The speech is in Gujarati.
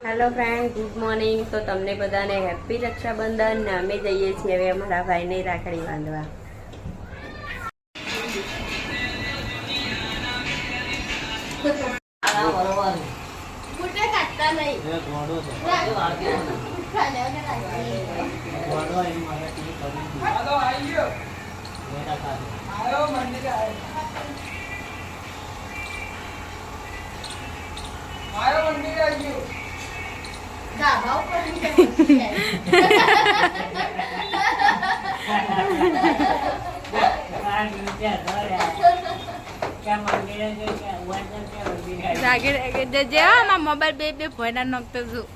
Hello friend, good morning. તો તમને બધાને હેપી રક્ષાબંધન. ને અમે જઈએ છીએ હવે અમારા ભાઈને રાખડી બાંધવા. મોબાઈલ બે ભોયના નોખતો છું.